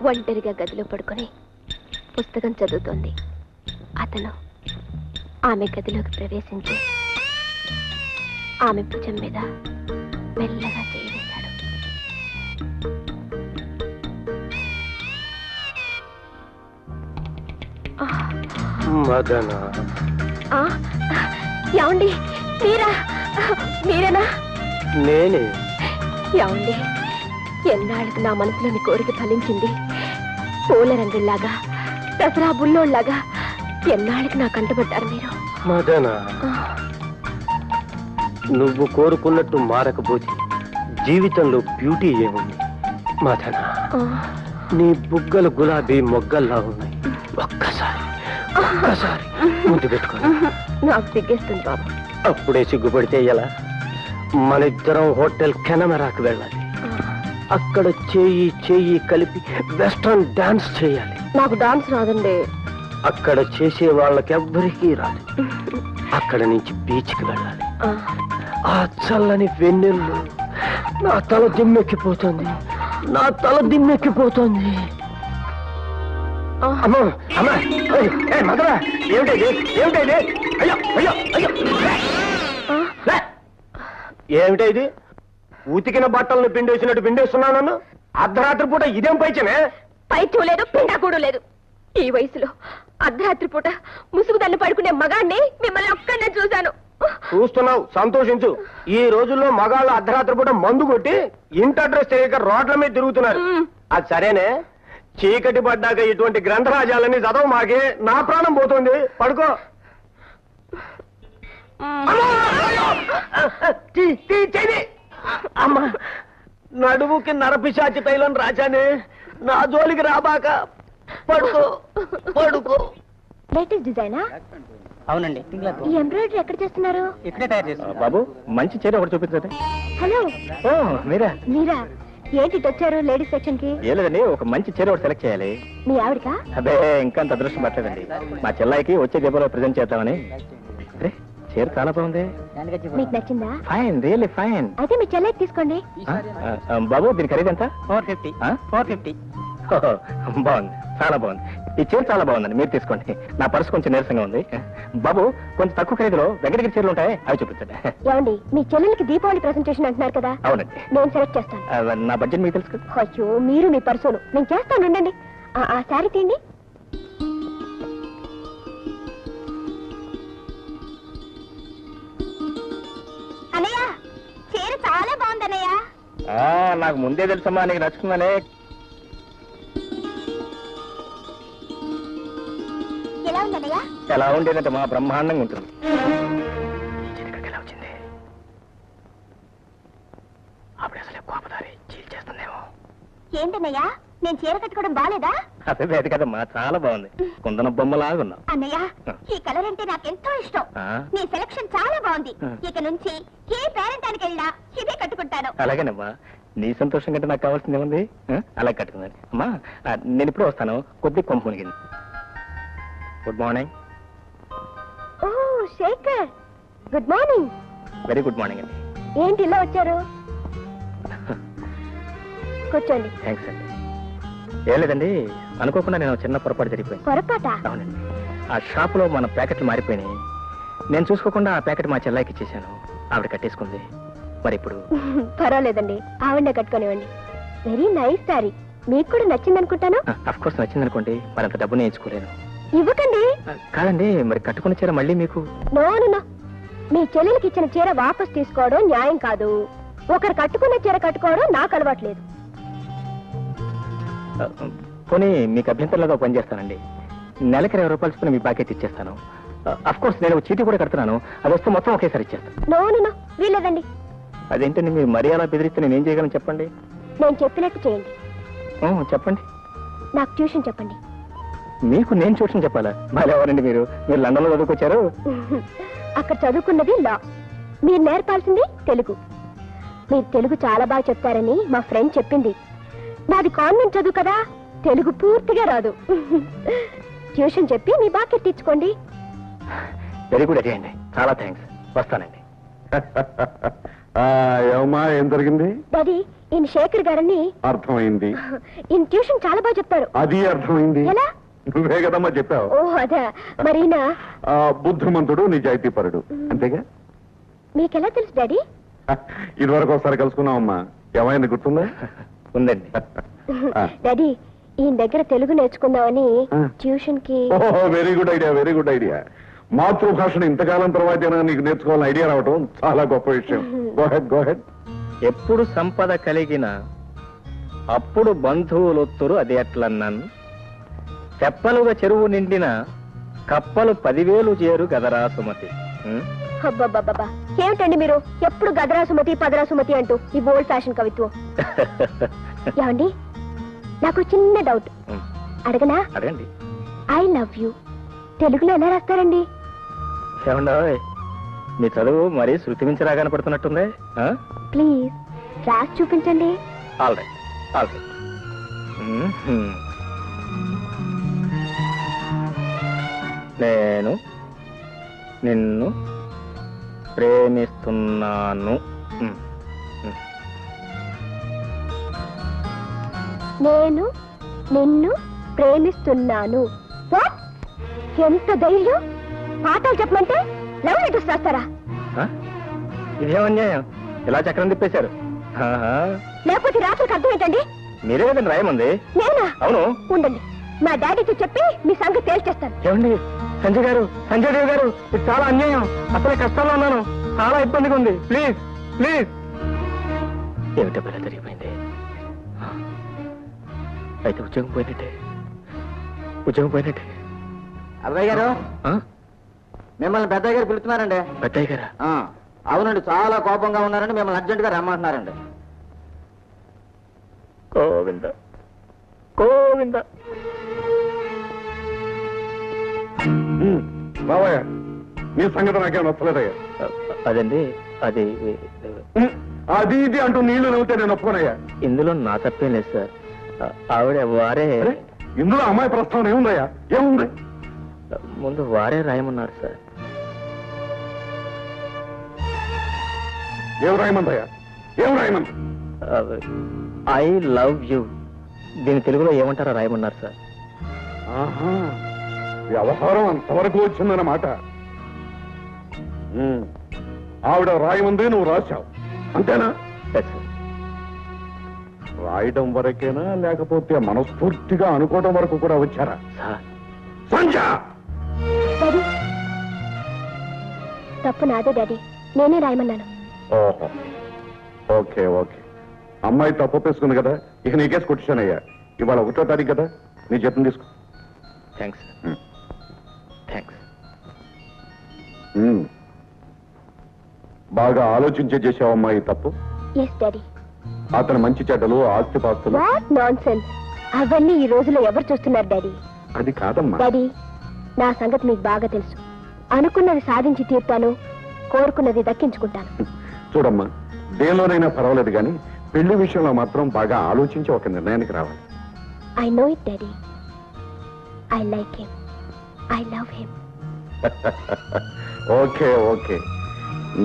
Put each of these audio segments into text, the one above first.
ఒంటరిగా గదిలో పడుకొని పుస్తకం చదువుతోంది. అతను ఆమె గదిలోకి ప్రవేశించి ఆమె భుజం మీద మెల్లగా చేయి వేశాడు. మదన, ఏమండి? మీరేనా? నేనే. ఏమండి, ఎన్నాళ్ళకి నా మనసులోని కోరిక ఫలించింది. పూల రంగుల్లాగా, దసరా బుల్లోళ్లాగా ఎన్నాళ్ళకి నా కంటపడ్డారు మీరు. మదన, నువ్వు కోరుకున్నట్టు మారకపోతే జీవితంలో బ్యూటీ ఏముంది? మదన, నీ బుగ్గలు గులాబీ మొగ్గల్లా ఉన్నాయి. ఒక్కసారి ముందు పెట్టుకో. నాకు సిగ్గేస్తుంది బాబు. అప్పుడే సిగ్గుపడితే ఎలా? మన ఇద్దరం హోటల్ కెనమరాకు వెళ్ళాలి. అక్కడ చేయి కలిపి వెస్ట్రన్ డాన్స్ చేయాలి. నాకు డాన్స్ రాదండి. అక్కడ చేసే వాళ్ళకెవ్వరికీ రాదు. అక్కడ నుంచి బీచ్కి వెళ్ళాలి. ఆ చల్లని వెన్నెల్లు నా తల దిమ్మెక్కిపోతుంది. ఏమిటా ఇది? ఉతికిన బట్టలను పిండేసినట్టు పిండేస్తున్నాను. అర్ధరాత్రి పూట ఇదేం పైచనే? పైచూ లేదు, పిండాకూడు లేదు. ఈ వయసులో అర్ధరాత్రి పూట ముసుగుదన్ను పడుకునే మగాన్ని మిమ్మల్ని ఒక్కనే చూశాను. చూస్తున్నావు, సంతోషించు. ఈ రోజుల్లో మగాళ్ళు అర్ధరాత్రి పూట మందు కొట్టి ఇంటి అడ్రస్ తెలియక రోడ్ల మీద తిరుగుతున్నారు. అది సరేనే, చీకటి పడ్డాక ఇటువంటి గ్రంథరాజాలని చదవ మాకే నా ప్రాణం పోతుంది. పడుకో. అమ్మా, నడుముకి నరపిశాచి తైలం రాజానే, నా జోలికి రాబాక. పడుకో. లేటెస్ట్ డిజైనా? అవునండి. ఈ ఎంబ్రాయిడరీ ఎక్కడ చేస్తున్నారు? ఇక్కడే తయారు చేస్తాను. బాబు, మంచి చీర ఒకటి చూపించండి. హలో. మీరా? ఏంటి వచ్చారు లేడీస్ సెక్షన్ కి? ఏ లేదండి, ఒక మంచి చీర ఒకటి సెలెక్ట్ చేయాలి. మీ ఆవిడకా? అదే, ఇంకా అంత అదృష్టం పట్టలేదండి. మా చెల్లాయికి వచ్చే దీపాలో ప్రజెంట్ చేద్దామని. అరే, చీర చాలా బాగుంది. మీకు నచ్చిందా? Fine, really fine. అయితే మీ చెల్లెకి తీసుకోండి. బాబు, దీని ఖరీదు ఎంత? 450. 450. బాగుంది, చాలా బాగుంది. ఈ చీర చాలా బాగుందండి, మీరు తీసుకోండి. నా పర్సు కొంచెం నీరసంగా ఉంది. బాబు, కొంచెం తక్కువ ఖరీదులో వెంకటగిరి చీరలు ఉంటాయి, అవి చూపించండి. ఏమండి, మీ చెల్లెలకి దీపావళి ప్రెసెంటేషన్ అంటున్నారు కదా? అవునండి. నేను సెలెక్ట్ చేస్తాను. నా బడ్జెట్ మీకు తెలుసు కదా. అయ్యో, మీరు మీ పర్సును నేను చేస్తాను. ఉండండి. ఆ శారీ తీయండి. అన్నయ్య, చీర చాలా బాగుంది అన్నయ్య. నాకు ముందే తెలుసమ్మా, నీకు నచ్చుతుందనే. ఎలా ఉంది అన్నయ్య? ఎలా ఉండేదంటే మా బ్రహ్మాండంగా ఉంటుంది. ఎలా వచ్చింది? అప్పుడు అసలే కోపదారి చీల్చేస్తుందేమో. ఏంటన్నయ్య, నేను చీర కట్టుకోవడం బాలేదా? అదే లేదు కదమ్మా, చాలా బాగుంది. కుందన బొమ్మలాగా ఉన్నావు. అన్నయ్య, ఈ కలర్ అంటే నాకెంతో ఇష్టం. నీ సెలక్షన్ చాలా బాగుంది. ఇక నుంచి ఏ పేరెంటానికి వెళ్ళినా ఇదే కట్టుకుంటాను. అలాగేనమ్మా, నీ సంతోషం కంటే నాకు కావాల్సింది ఏముంది? అలా కట్టుకుందని. అమ్మా, నేను ఇప్పుడు వస్తాను, కొద్ది కొంపు మునిగింది. Good morning. ఓ Shekhar, good morning. Very good morning అండి. ఏంటి ఇలా వచ్చారు? కూర్చోండి. థ్యాంక్స్ అండి. ఏం లేదండి, అనుకోకుండా నేను చిన్న పొరపాటు జరిగిపోయింది. పొరపాట? అవునండి. ఆ షాపులో మన ప్యాకెట్లు మారిపోయినాయి. నేను చూసుకోకుండా ఆ ప్యాకెట్ మా చెల్లాయికి ఇచ్చేసాను. ఆవిడ కట్టేసుకుంది. మరి ఇప్పుడు? పర్వాలేదండి, ఆవిడ కట్టుకోనివ్వండి. Very nice sorry. మీకు కూడా నచ్చింది అనుకుంటాను. అఫ్ కోర్స్ నచ్చింది అనుకోండి, మరి అంత డబ్బు నేర్చుకోలేను. ఇవ్వకండి. కాదండి, మరి కట్టుకున్న చీర మళ్ళీ మీకు? నో, మీ చెల్లెలకి ఇచ్చిన చీర వాపస్ తీసుకోవడం న్యాయం కాదు. ఒకరు కట్టుకున్న చీర కట్టుకోవడం నాకు అలవాట్లేదు. పోనీ మీకు అభ్యంతరంలో పని చేస్తానండి. నెలకి 20 రూపాయలు చొప్పున మీ ప్యాకెట్ ఇచ్చేస్తాను. అఫ్ కోర్స్ నేను చీటీ కూడా కడుతున్నాను, అది వస్తే మొత్తం ఒకేసారి ఇచ్చేస్తాను. నో, వీలేదండి. అదేంటండి, మీరు మరీ అలా బెదిరిస్తే నేనేం చేయగలను చెప్పండి? నేను చెప్పినట్టు చేయండి. చెప్పండి. నాకు ట్యూషన్ చెప్పండి. మీకు నేను ట్యూషన్ చెప్పాలా? మరి ఎవరండి మీరు లండన్ లో చదువుకొచ్చారు? అక్కడ చదువుకున్నది లా, మీరు నేర్పాల్సింది తెలుగు. మీరు తెలుగు చాలా బాగా చెప్తారని మా ఫ్రెండ్ చెప్పింది. నాది కాన్వెంట్ చదువు కదా, తెలుగు పూర్తిగా రాదు. ట్యూషన్ చెప్పి మీ బాధ్యత తీర్చుకోండి. వెరీ గుడ్ అండి, చాలా థ్యాంక్స్. వస్తానండి. ఏమమ్మా, ఏం జరిగింది? డాడీ, ఈయన శేఖర్ గారని. అర్థమైంది. ఈయన ట్యూషన్ చాలా బాగా చెప్తారు. అది అర్థమైంది. ఎలా? నువ్వే కదమ్మా చెప్పావు. ఓ అదా. మరి ఈయన బుద్ధిమంతుడు, నిజాయితీపరుడు. అంతేగా? మీకెలా తెలుసు డాడీ? ఇదివరకు ఒకసారి కలుసుకున్నావమ్మా. ఏమైంది, గుర్తుందా? ఉందండి. డాడీ, ఈయన దగ్గర తెలుగు నేర్చుకుందామని ట్యూషన్ కి. Very good idea, very good idea. మాతృభాషను ఇంతకాలం తర్వాత నీకు నేర్చుకోవాలని ఐడియా రావటం చాలా గొప్ప విషయం. Go head. ఎప్పుడు సంపద కలిగిన అప్పుడు బంధువులొత్తురు అది ఎట్లన్నాను. తెప్పలుగా చెరువు నిండిన కప్పలు 10,000 చేరు గదరా సుమతి. అబ్బబ్బబ్బబ్బా, ఏమిటండి మీరు ఎప్పుడు గదరా సుమతి పదరా సుమతి అంటూ ఈ ఓల్డ్ ఫ్యాషన్ కవిత్వం. ఏమండి, నాకు చిన్న డౌట్ అడగనా? అడగండి. ఐ లవ్ యూ తెలుగులో ఎలా రాస్తారండి? ఏమండో మీ చదువు మరీ శృతి మించి రాగా కనపడుతున్నట్టుంది. ప్లీజ్ రాసి చూపించండి. All right, all right. నేను నిన్ను ప్రేమిస్తున్నాను. నేను నిన్ను ప్రేమిస్తున్నాను. What? ఎంత ధైర్యం! పాఠాలు చెప్పమంటే లవ్ లెటర్స్ రాస్తారా? ఇదేమన్యాయం, ఇలా చక్రం తిప్పేశారు. లేకపోతే రాత్రికి అర్థం ఏంటండి? మీరే కదండి రాయమంది. నేనా? అవును. ఉండండి, మా డాడీతో చెప్పి మీ సంగతి తేల్చేస్తాను. ఏమండి సంజయ్ గారు, సంజయ్ దేవ్ గారు, ఇది చాలా అన్యాయం. అసలే కష్టాల్లో ఉన్నాను, చాలా ఇబ్బందిగా ఉంది. Please please. ఏమిటో పిల్ల జరిగిపోయింది. అయితే ఉద్యోగం పోయినట్టే, ఉద్యోగం పోయినట్టే. అబ్బాయి గారు, మిమ్మల్ని పెద్దయ్య గారు పిలుస్తున్నారండి. పెద్దయ్య గారా? అవునండి, చాలా కోపంగా ఉన్నారండి. మిమ్మల్ని అర్జెంట్ గా రమ్మంటున్నారండి. గోవింద గోవింద. బాబాయ్, నీ సంగతి నాకేం నచ్చలేదయ్యా. అదండి, అది అది ఇది అంటూ నీళ్లు నవ్వుతే నేను ఒప్పుకోనయ్యా. ఇందులో నా తప్పేం లేదు సార్. ఆవిడ వారే, ఇందులో అమ్మాయి ప్రస్తావన ఏముందయ్యా? ఏముంది? ముందు వారే రాయమన్నారు సార్. ఏం రాయమందయ్యా? ఏం రాయమంది? I love you. దీని తెలుగులో ఏమంటారో రాయమన్నారు సార్. ఆహా, వ్యవహారం అంతవరకు వచ్చిందన్నమాట. ఆవిడ రాయమంది, నువ్వు రాశావు, అంతేనా? రాయడం వరకేనా, లేకపోతే మనస్ఫూర్తిగా అనుకోవడం వరకు కూడా వచ్చారా? సంజయ్, డాడీ, తప్పు నాదే డాడీ, నేనే రాయమన్నాను. ఓహో, ఓకే ఓకే. అమ్మాయి తప్పు ఒప్పేసుకుంది కదా, ఇక నీకేసి కొట్టిశానయ్యా. ఇవాళ 1వ తారీఖు కదా, నీ జీతం తీసుకో. Thanks thanks. బాగా ఆలోచించే చేసావమ్మా ఈ తప్పు. Yes daddy. అతను మంచి చెడ్డలు, ఆస్తిపాస్తులు. What nonsense! అవన్నీ ఈ రోజుల్లో ఎవరు చూస్తున్నారు డాడీ? అది కాదమ్మా. డాడీ, నా సంగతి మీకు బాగా తెలుసు. అనుకున్నది సాధించి తీర్తాను, కోరుకున్నది దక్కించుకుంటాను. చూడమ్మా, దేనిలోనైనా పర్వాలేదు కానీ పెళ్లి విషయంలో మాత్రం బాగా ఆలోచించి ఒక నిర్ణయానికి రావాలి. I know it daddy. I like him. I love him. Okay okay.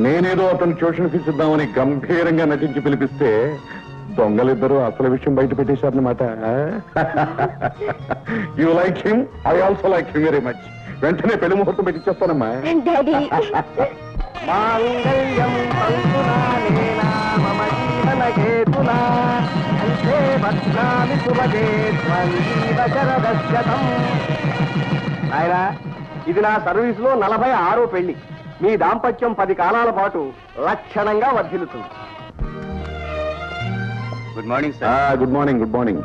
నేనేదో అతను ట్యూషన్ ఫీజు ఇద్దామని గంభీరంగా నటించి పిలిపిస్తే దొంగలిద్దరూ అసలు విషయం బయట పెట్టేశారన్నమాట. You like him, I also like him very much. వెంటనే పెళ్లి ముహూర్తం పెట్టించేస్తానమ్మా. డాడీ, మాంగళ్యం తంతునా నేనా మమ జీవన హేతునా కంఠే భద్రామి శుభగే త్వమీవ శరదశతం. నాయనా, ఇది నా సర్వీస్ లో 46వ పెళ్లి. మీ దాంపత్యం 10 కాలాల పాటు లక్షణంగా వర్ధిల్లుతుంది. Good morning sir. Good morning, good morning.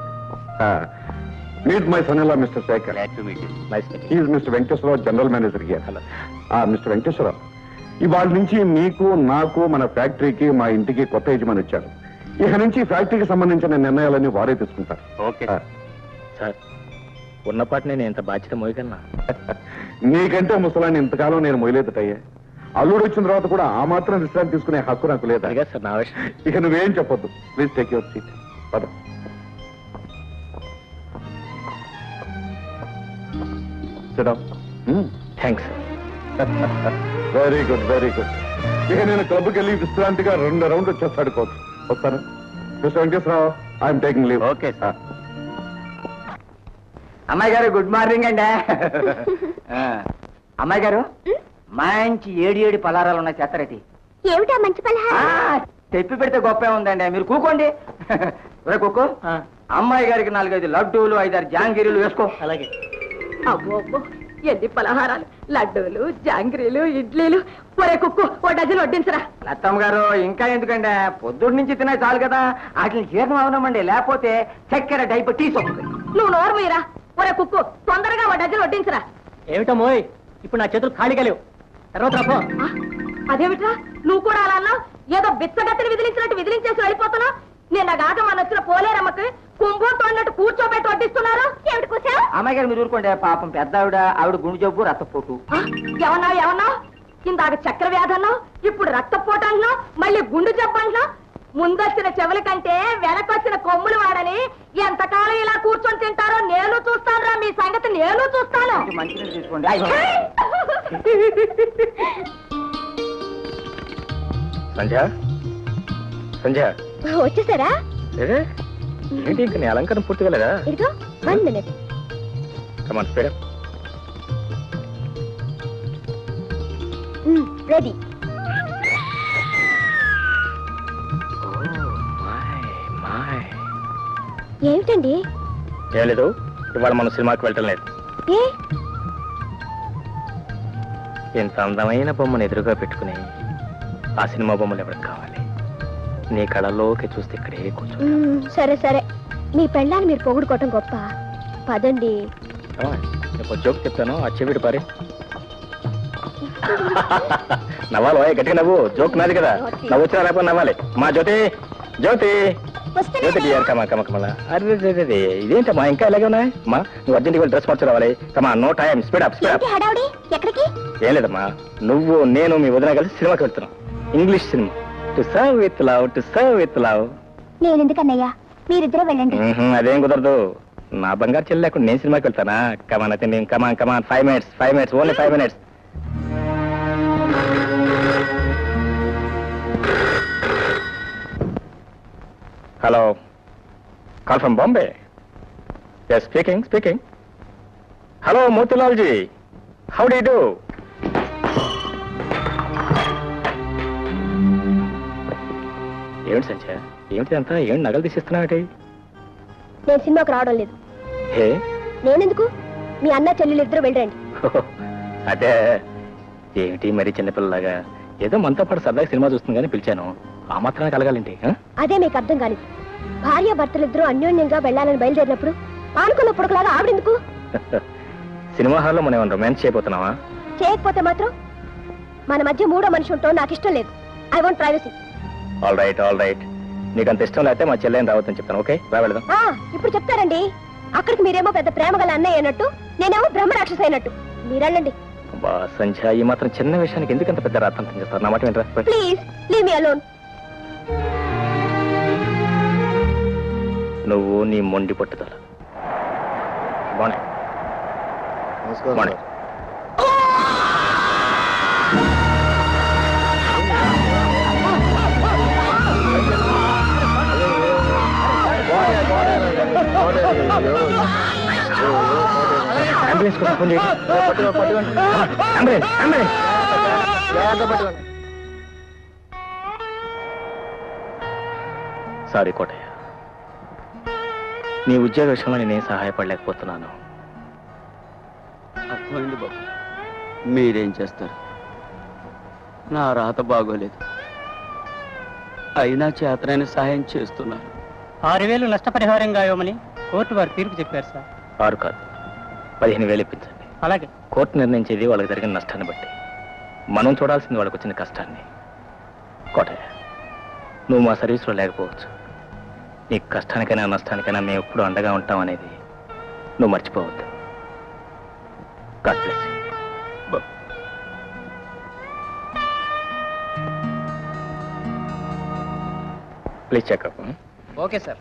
Meet my son in law mister Shekhar. He's mister Venkateswararao, general manager here. Mister Venkateswararao, ఇవాళ నుంచి మీకు, నాకు, మన ఫ్యాక్టరీకి, మా ఇంటికి కొత్త యజమాని వచ్చారు. ఇక నుంచి ఫ్యాక్టరీకి సంబంధించిన నిర్ణయాలన్నీ వారే తీసుకుంటారు. Okay sir. ఉన్నపాటి నేను ఎంత బాధ్యత మోయగలనా? నీకంటే ముసలాన్ని ఇంతకాలం నేను మొయలేదటయ్యా. అల్లుడు వచ్చిన తర్వాత కూడా ఆ మాత్రం విశ్రాంతి తీసుకునే హక్కు నాకు లేదా? సార్, నా విషయం. ఇక నువ్వేం చెప్పొద్దు. Please take your seat. పద. Thanks. Very good, very good. ఇక నేను క్లబ్కి వెళ్ళి విశ్రాంతిగా 2 రౌండ్లు వచ్చేస్తాడు కోచ్. వస్తాను. Mister Venkateswararao I'm taking leave. Okay sir. అమ్మాయి గారు గుడ్ మార్నింగ్ అండి. అమ్మాయి గారు మంచి ఏడి పలారాలు ఉన్నాయి చేస్తారటి. ఏమిటా మంచి పలహారం? తెప్పి పెడితే గొప్పే ఉందండి, మీరు కూకోండి. ఒరే కుక్కు, అమ్మాయి గారికి 4-5 లడ్డూలు 5-6 జాంగిరీలు వేసుకో. అలాగే. అబ్బో అబ్బో ఎన్ని పలహారాలు, లడ్డూలు, జాంగ్రీలు, ఇడ్లీలు. ఒరే కుక్కు, ఓ డజన్ వడ్డించరా. లత్తమ్మ గారు ఇంకా ఎందుకండి, పొద్దున్న నుంచి తినే చాలు కదా, వాటిని జీర్ణం అవనమండి, లేకపోతే చక్కెర డైపు టీ సొమ్ము. నువ్వు నోరు మీరా. ఒరే కుక్కు, తొందరగా ఓ డజన్ వడ్డించరా. ఏమిటమ్మోయ్, ఇప్పుడు నా చేతులు ఖాళీగా లేవు. తర్వాత రాపో. అదేమిట్రా, నువ్వు కూడా అలా అన్నావు? ఏదో బిచ్చగత్తిని విదిలించినట్టు విదిలించేసి వెళ్ళిపోతున్నావు. నిన్న గాక మన వచ్చిన పోలేరమ్మకి కుంభం తోడినట్టు కూర్చోబెట్టి వడ్డిస్తున్నారు. ఏమిటి కూర్చో? అమ్మాయి గారు మీరు ఊరుకోండి, పాపం పెద్ద ఆవిడ గుండె జబ్బు రక్తపోటు. ఏమన్నావు? ఇందాక చక్కెర వ్యాధి అన్నావు, ఇప్పుడు రక్తపోటు అంటున్నావు, మళ్ళీ గుండు జబ్బు అంటున్నావు. ముందొచ్చిన చెవుల కంటే వెనకొచ్చిన కొమ్ములు వాడని ఎంతకాలం ఇలా కూర్చొని తింటారో నేను చూస్తాను. మీ సంగతి నేను చూస్తాను. మంచిగా తీసుకోండి. సంధ్య వచ్చేసారా? ఏంటి ఇంకా నీ అలంకరణ పూర్తిగా లేదా? ఇదిగో 1 minute. కమాన్ స్పీడ్. రెడీ. ఏమిటండి? ఏం లేదు, ఇవాళ మనం సినిమాకి వెళ్ళటం లేదు. ఏ? ఇంత అందమైన బొమ్మను ఎదురుగా పెట్టుకుని ఆ సినిమా బొమ్మలు ఎవరికి కావాలి? నీ కళలోకి చూస్తే ఇక్కడే కూర్చో. సరే సరే, మీ పెళ్ళాన్ని మీరు పొగుడుకోవటం గొప్ప. పదండి. నేను జోక్ చెప్తాను, ఆ చెవిడి పారి. నవ్వాలి గట్టిగా నవ్వు, జోక్ నాది కదా. నవ్వు వచ్చినా లేకపోతే నవ్వాలి. మా జ్యోతి జ్యోతి జ్యోతి డియర్ కమా కమ కమలా. అరే ఇదేంటమ్మా ఇంకా ఇలాగే ఉన్నాయి? మా నువ్వు అర్జెంట్గా డ్రెస్ మార్చి రావాలి. Come on no time, speed up speed up. ఎక్కడికి? ఏం లేదమ్మా, నువ్వు నేను మీ వదిన కలిసి సినిమాకి వెళ్తున్నాం. English cinema, to serve with love, to serve with love. నేను ఎందుకన్నయ్యా, మీరిద్దరూ వెళ్ళండి. అదేం కుదరదు, నా బంగారు చెల్లి లేకుండా నేను సినిమాకి వెళ్తానా? కమాన్ అయితే come on come on 5 minutes only 5 minutes. Hello, call from Bombay. Yes speaking. Hello Motilal ji, how do you do? ఏమిటి సంధ్య, ఏమిటి అంతా? ఏమిటి నగలు తీసిస్తున్నావు? నేను సినిమాకు రావడం లేదు. హే, నేనెందుకు? మీ అన్న చెల్లెలు ఇద్దరు వెళ్ళండి. అదే ఏమిటి మరి చిన్నపిల్లలాగా ఏదో మనతో పాటు సరదాగా సినిమా చూస్తుంది కానీ పిలిచాను, ఆ మాత్రాన్ని కలగాలండి. అదే మీకు అర్థం కాలేదు. భార్య భర్తలిద్దరూ అన్యోన్యంగా వెళ్ళాలని బయలుదేరినప్పుడు ఆనుకున్నప్పుడులాగా ఆవిడెందుకు? సినిమా హాల్లో మనం ఏమన్నా రొమాన్స్ చేయబోతున్నావా? చేయకపోతే మాత్రం మన మధ్య మూడో మనిషి ఉంటాం నాకు ఇష్టం లేదు. I want privacy. All right, నీకు అంత ఇష్టం లేకపోతే మా చెల్లెని రావద్దని చెప్తాను. ఓకే, రా వెళదాం. ఇప్పుడు చెప్తారండి, అక్కడికి మీరేమో పెద్ద ప్రేమ గల అన్నయ్య అయినట్టు, నేనేమో బ్రహ్మరాక్షస అయినట్టు. మీరెళ్ళండి. బా సంధ్య, ఈ మాత్రం చిన్న విషయానికి ఎందుకు అంత పెద్ద రాతంతం చేస్తారు? నా మాట వినరా? Please leave me alone. నువ్వు నీ మొండి పట్టుదల. మార్నింగ్. అంబులెన్స్ కోసం ఫోన్ చేయండి. అంబులెన్స్. సారీ కోటయ్య, నీ ఉద్యోగ విషయంలో నేనేం సహాయపడలేకపోతున్నాను. అర్థమైంది బాబు, మీరేం చేస్తారు? నా రాత బాగోలేదు, అయినా చేతనైన సహాయం చేస్తున్నారు. 6,000 నష్టపరిహారంగా ఇవ్వమని కోర్టు వారు తీర్పు చెప్పారు సార్. 6 కాదు, 15,000 ఇప్పించండి. అలాగే. కోర్టు నిర్ణయించేది వాళ్ళకి జరిగిన నష్టాన్ని బట్టి, మనం చూడాల్సింది వాళ్ళకి వచ్చిన కష్టాన్ని. కోటయ్య, నువ్వు మా సర్వీస్లో లేకపోవచ్చు, నీ కష్టానికైనా నష్టానికైనా మేము ఎప్పుడు అండగా ఉంటాం అనేది నువ్వు మర్చిపోవద్దు. God bless you. Please checkup. Okay sir.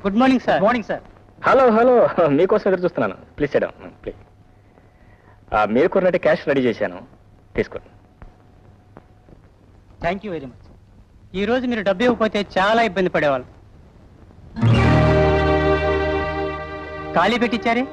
Good morning sir. Morning sir. Hello, మీకోసం ఎదురు చూస్తున్నాను. ప్లీజ్ చేయడం ప్లీజ్. మీరు కొన్నట్టు క్యాష్ రెడీ చేశాను, తీసుకోండి. Thank you very much. ఈ రోజు మీరు డబ్బు ఇవ్వకపోతే చాలా ఇబ్బంది పడేవాళ్ళు. ఖాళీ పెట్టించారే?